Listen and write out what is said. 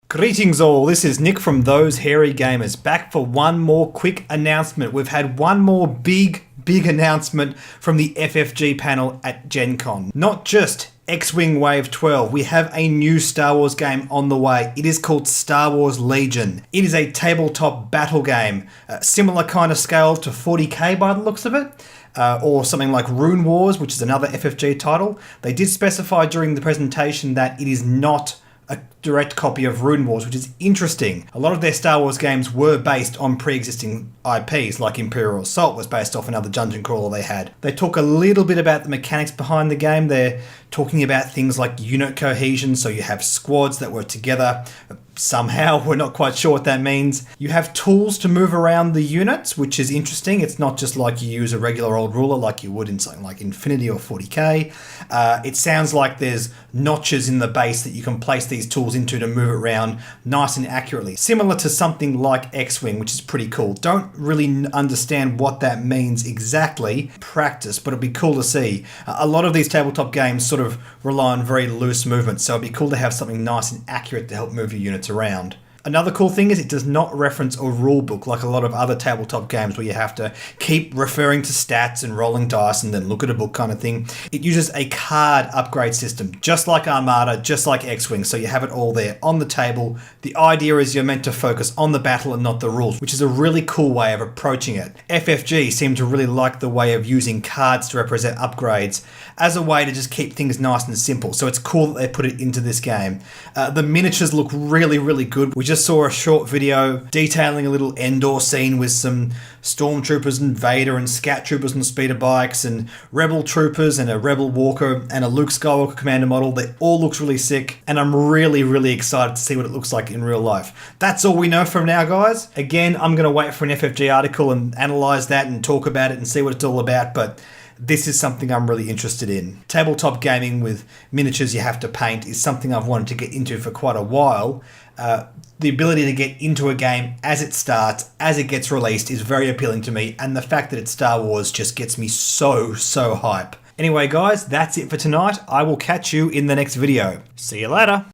Greetings all, this is Nick from Those Hairy Gamers, back for one more quick announcement. We've had one more big announcement from the FFG panel at Gencon. Not just X-Wing Wave 12, we have a new Star Wars game on the way. It is called Star Wars Legion. It is a tabletop battle game, similar kind of scale to 40k by the looks of it. Or something like Rune Wars, which is another FFG title. They did specify during the presentation that it is not a direct copy of Rune Wars, which is interesting. A lot of their Star Wars games were based on pre-existing IPs, like Imperial Assault was based off another dungeon crawler they had. They talk a little bit about the mechanics behind the game. They're talking about things like unit cohesion, so you have squads that work together. Somehow, we're not quite sure what that means. You have tools to move around the units, which is interesting. It's not just like you use a regular old ruler like you would in something like Infinity or 40k. It sounds like there's notches in the base that you can place these tools into to move it around nice and accurately. Similar to something like X-Wing, which is pretty cool. Don't really understand what that means exactly, practice, but it'll be cool to see. A lot of these tabletop games sort of rely on very loose movement, so it'd be cool to have something nice and accurate to help move your units around. Another cool thing is it does not reference a rule book like a lot of other tabletop games where you have to keep referring to stats and rolling dice and then look at a book kind of thing. It uses a card upgrade system, just like Armada, just like X-Wing, so you have it all there on the table. The idea is you're meant to focus on the battle and not the rules, which is a really cool way of approaching it. FFG seem to really like the way of using cards to represent upgrades as a way to just keep things nice and simple, so it's cool that they put it into this game. The miniatures look really good. We just saw a short video detailing a little Endor scene with some stormtroopers and Vader and scout troopers on speeder bikes and rebel troopers and a rebel walker and a Luke Skywalker commander model. That all looks really sick, and I'm really excited to see what it looks like in real life. That's all we know from now, guys. Again, I'm going to wait for an FFG article and analyze that and talk about it and see what it's all about, but this is something I'm really interested in. Tabletop gaming with miniatures you have to paint is something I've wanted to get into for quite a while. The ability to get into a game as it starts, as it gets released, is very appealing to me, and the fact that it's Star Wars just gets me so hype. Anyway guys, that's it for tonight. I will catch you in the next video. See you later.